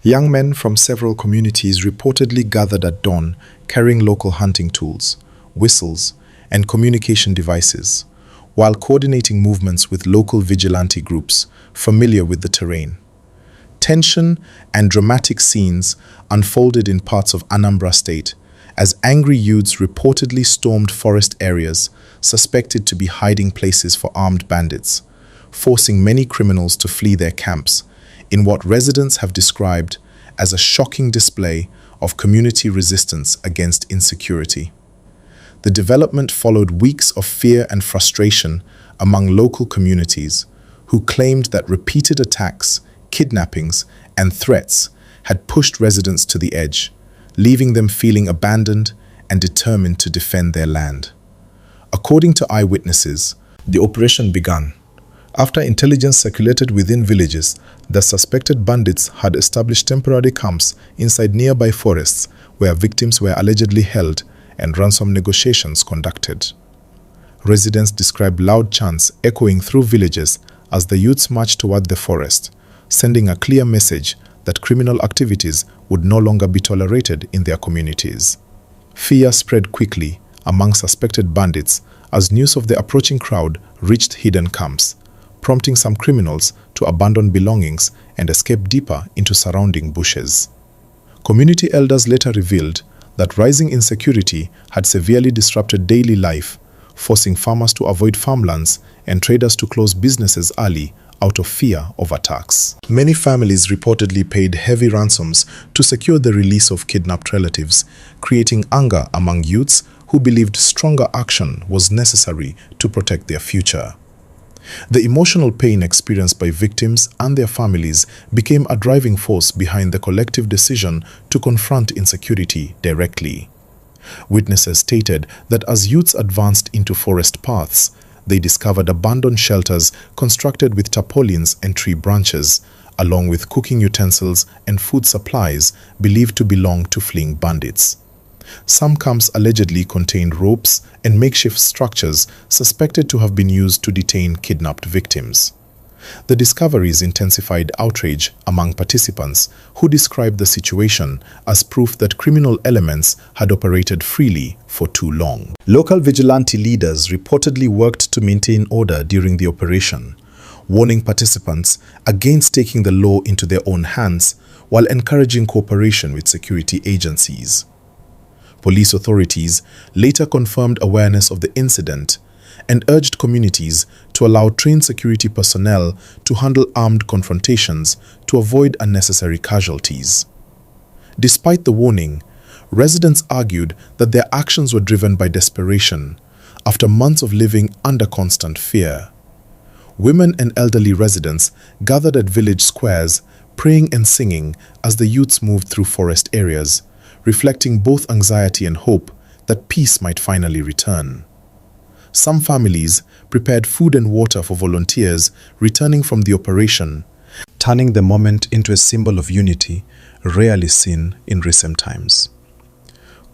Young men from several communities reportedly gathered at dawn carrying local hunting tools, whistles, and communication devices, while coordinating movements with local vigilante groups familiar with the terrain. Tension and dramatic scenes unfolded in parts of Anambra state as angry youths reportedly stormed forest areas suspected to be hiding places for armed bandits, forcing many criminals to flee their camps in what residents have described as a shocking display of community resistance against insecurity. The development followed weeks of fear and frustration among local communities who claimed that repeated attacks, kidnappings, and threats had pushed residents to the edge, leaving them feeling abandoned and determined to defend their land. According to eyewitnesses, the operation began after intelligence circulated within villages that suspected bandits had established temporary camps inside nearby forests where victims were allegedly held and ransom negotiations conducted. Residents described loud chants echoing through villages as the youths marched toward the forest, sending a clear message that criminal activities would no longer be tolerated in their communities. Fear spread quickly among suspected bandits as news of the approaching crowd reached hidden camps, prompting some criminals to abandon belongings and escape deeper into surrounding bushes. Community elders later revealed that rising insecurity had severely disrupted daily life, forcing farmers to avoid farmlands and traders to close businesses early out of fear of attacks. Many families reportedly paid heavy ransoms to secure the release of kidnapped relatives, creating anger among youths who believed stronger action was necessary to protect their future. The emotional pain experienced by victims and their families became a driving force behind the collective decision to confront insecurity directly. Witnesses stated that as youths advanced into forest paths, they discovered abandoned shelters constructed with tarpaulins and tree branches, along with cooking utensils and food supplies believed to belong to fleeing bandits. Some camps allegedly contained ropes and makeshift structures suspected to have been used to detain kidnapped victims. The discoveries intensified outrage among participants who described the situation as proof that criminal elements had operated freely for too long. Local vigilante leaders reportedly worked to maintain order during the operation, warning participants against taking the law into their own hands while encouraging cooperation with security agencies. Police authorities later confirmed awareness of the incident and urged communities to allow trained security personnel to handle armed confrontations to avoid unnecessary casualties. Despite the warning, residents argued that their actions were driven by desperation after months of living under constant fear. Women and elderly residents gathered at village squares, praying and singing as the youths moved through forest areas, reflecting both anxiety and hope that peace might finally return. Some families prepared food and water for volunteers returning from the operation, turning the moment into a symbol of unity rarely seen in recent times.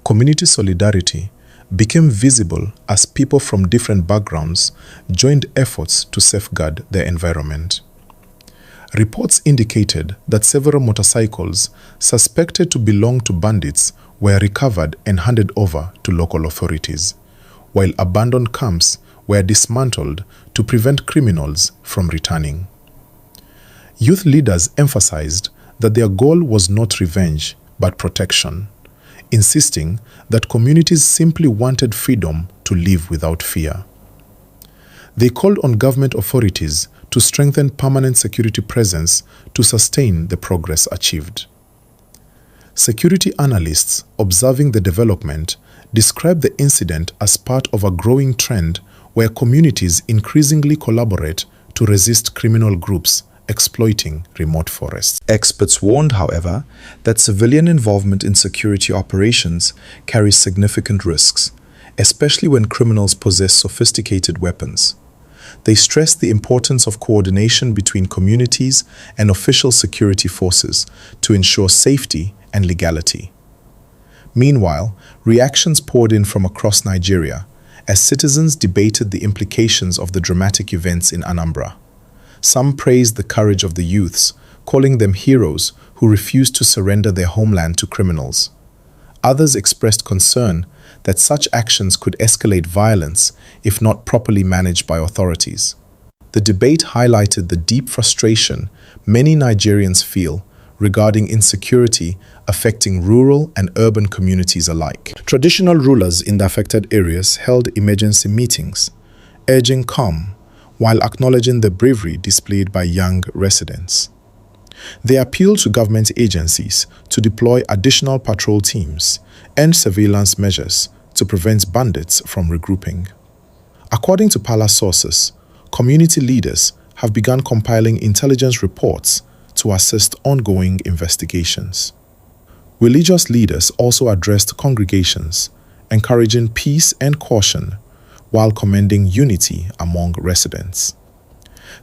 Community solidarity became visible as people from different backgrounds joined efforts to safeguard their environment. Reports indicated that several motorcycles suspected to belong to bandits were recovered and handed over to local authorities, while abandoned camps were dismantled to prevent criminals from returning. Youth leaders emphasized that their goal was not revenge but protection, insisting that communities simply wanted freedom to live without fear. They called on government authorities to strengthen permanent security presence to sustain the progress achieved. Security analysts observing the development describe the incident as part of a growing trend where communities increasingly collaborate to resist criminal groups exploiting remote forests. Experts warned, however, that civilian involvement in security operations carries significant risks, especially when criminals possess sophisticated weapons. They stressed the importance of coordination between communities and official security forces to ensure safety and legality. Meanwhile, reactions poured in from across Nigeria as citizens debated the implications of the dramatic events in Anambra. Some praised the courage of the youths, calling them heroes who refused to surrender their homeland to criminals. Others expressed concern that such actions could escalate violence if not properly managed by authorities. The debate highlighted the deep frustration many Nigerians feel regarding insecurity affecting rural and urban communities alike. Traditional rulers in the affected areas held emergency meetings, urging calm while acknowledging the bravery displayed by young residents. They appealed to government agencies to deploy additional patrol teams and surveillance measures to prevent bandits from regrouping. According to palace sources, community leaders have begun compiling intelligence reports to assist ongoing investigations. Religious leaders also addressed congregations, encouraging peace and caution while commending unity among residents.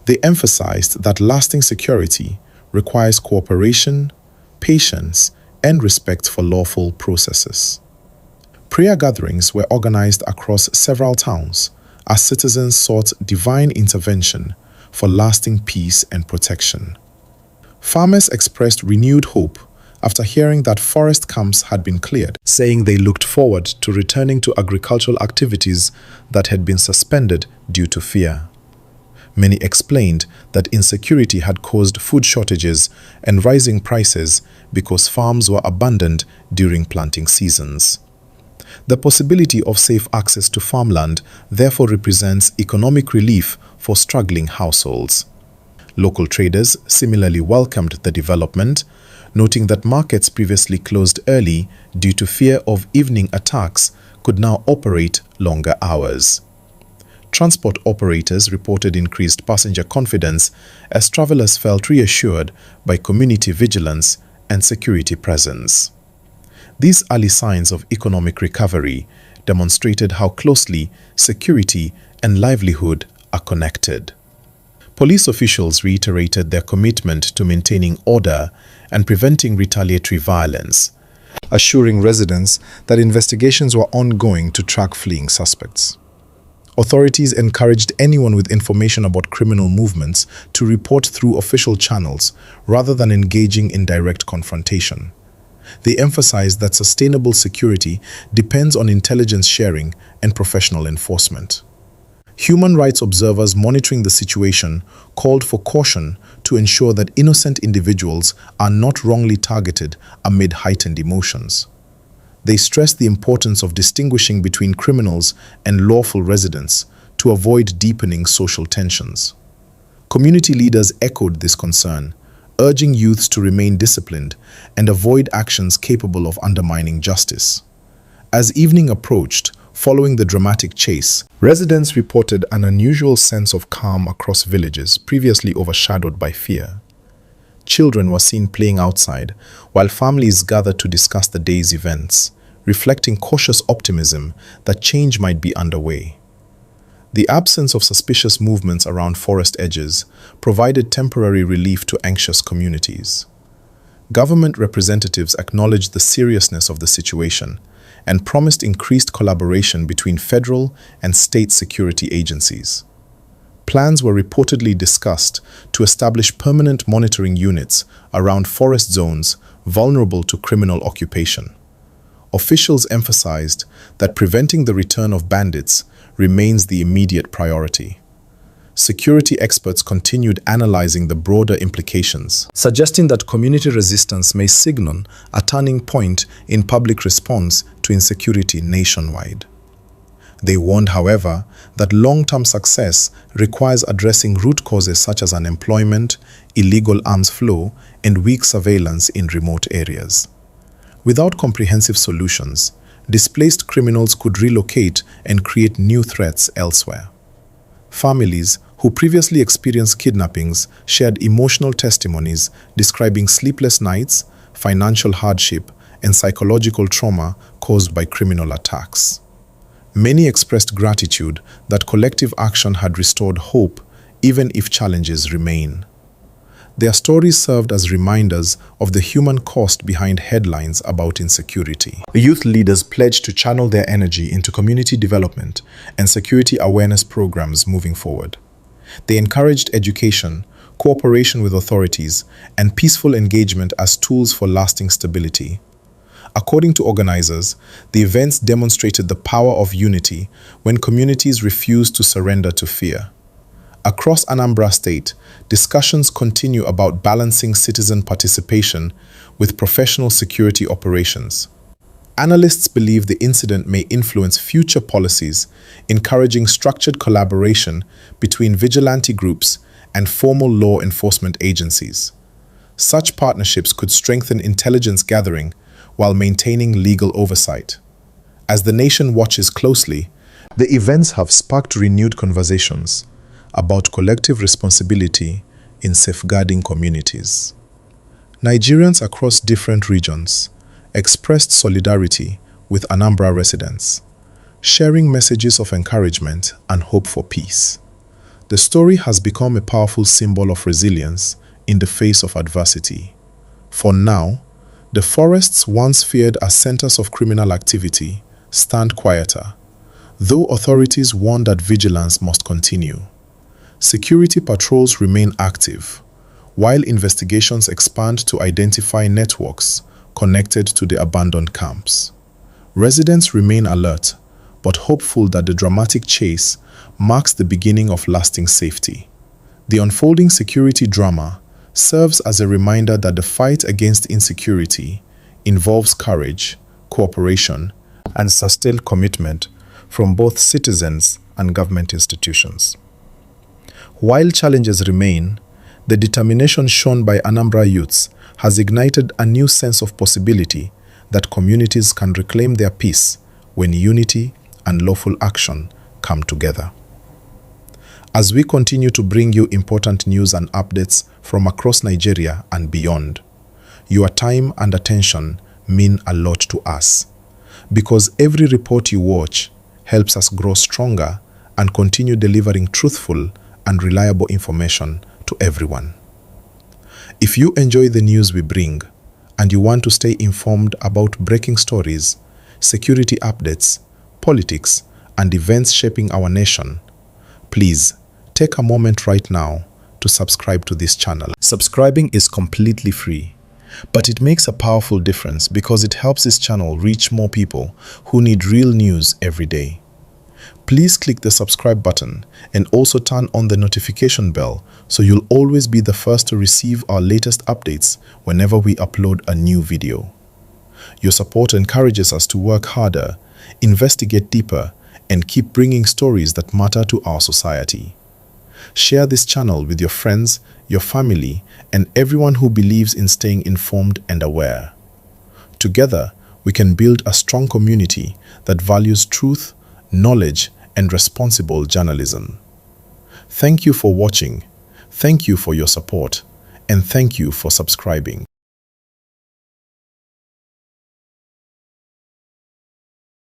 They emphasized that lasting security requires cooperation, patience, and respect for lawful processes. Prayer gatherings were organized across several towns as citizens sought divine intervention for lasting peace and protection. Farmers expressed renewed hope after hearing that forest camps had been cleared, saying they looked forward to returning to agricultural activities that had been suspended due to fear. Many explained that insecurity had caused food shortages and rising prices because farms were abandoned during planting seasons. The possibility of safe access to farmland therefore represents economic relief for struggling households. Local traders similarly welcomed the development, noting that markets previously closed early due to fear of evening attacks could now operate longer hours. Transport operators reported increased passenger confidence as travelers felt reassured by community vigilance and security presence. These early signs of economic recovery demonstrated how closely security and livelihood are connected. Police officials reiterated their commitment to maintaining order and preventing retaliatory violence, assuring residents that investigations were ongoing to track fleeing suspects. Authorities encouraged anyone with information about criminal movements to report through official channels rather than engaging in direct confrontation. They emphasized that sustainable security depends on intelligence sharing and professional enforcement. Human rights observers monitoring the situation called for caution to ensure that innocent individuals are not wrongly targeted amid heightened emotions. They stressed the importance of distinguishing between criminals and lawful residents to avoid deepening social tensions. Community leaders echoed this concern, urging youths to remain disciplined and avoid actions capable of undermining justice. As evening approached, following the dramatic chase, residents reported an unusual sense of calm across villages previously overshadowed by fear. Children were seen playing outside, while families gathered to discuss the day's events, reflecting cautious optimism that change might be underway. The absence of suspicious movements around forest edges provided temporary relief to anxious communities. Government representatives acknowledged the seriousness of the situation and promised increased collaboration between federal and state security agencies. Plans were reportedly discussed to establish permanent monitoring units around forest zones vulnerable to criminal occupation. Officials emphasized that preventing the return of bandits remains the immediate priority. Security experts continued analyzing the broader implications, suggesting that community resistance may signal a turning point in public response to insecurity nationwide. They warned, however, that long-term success requires addressing root causes such as unemployment, illegal arms flow, and weak surveillance in remote areas. Without comprehensive solutions, displaced criminals could relocate and create new threats elsewhere. Families who previously experienced kidnappings shared emotional testimonies describing sleepless nights, financial hardship, and psychological trauma caused by criminal attacks. Many expressed gratitude that collective action had restored hope, even if challenges remain. Their stories served as reminders of the human cost behind headlines about insecurity. Youth leaders pledged to channel their energy into community development and security awareness programs moving forward. They encouraged education, cooperation with authorities, and peaceful engagement as tools for lasting stability. According to organizers, the events demonstrated the power of unity when communities refused to surrender to fear. Across Anambra State, discussions continue about balancing citizen participation with professional security operations. Analysts believe the incident may influence future policies, encouraging structured collaboration between vigilante groups and formal law enforcement agencies. Such partnerships could strengthen intelligence gathering while maintaining legal oversight. As the nation watches closely, the events have sparked renewed conversations about collective responsibility in safeguarding communities. Nigerians across different regions expressed solidarity with Anambra residents, sharing messages of encouragement and hope for peace. The story has become a powerful symbol of resilience in the face of adversity. For now, the forests once feared as centers of criminal activity stand quieter, though authorities warn that vigilance must continue. Security patrols remain active, while investigations expand to identify networks connected to the abandoned camps. Residents remain alert, but hopeful that the dramatic chase marks the beginning of lasting safety. The unfolding security drama serves as a reminder that the fight against insecurity involves courage, cooperation, and sustained commitment from both citizens and government institutions. While challenges remain, the determination shown by Anambra youths has ignited a new sense of possibility that communities can reclaim their peace when unity and lawful action come together. As we continue to bring you important news and updates from across Nigeria and beyond, your time and attention mean a lot to us, because every report you watch helps us grow stronger and continue delivering truthful and reliable information to everyone. If you enjoy the news we bring and you want to stay informed about breaking stories, security updates, politics, and events shaping our nation, please take a moment right now to subscribe to this channel. Subscribing is completely free, but it makes a powerful difference because it helps this channel reach more people who need real news every day. Please click the subscribe button and also turn on the notification bell so you'll always be the first to receive our latest updates whenever we upload a new video. Your support encourages us to work harder, investigate deeper, and keep bringing stories that matter to our society. Share this channel with your friends, your family, and everyone who believes in staying informed and aware. Together, we can build a strong community that values truth, knowledge, and responsible journalism. Thank you for watching, thank you for your support, and thank you for subscribing.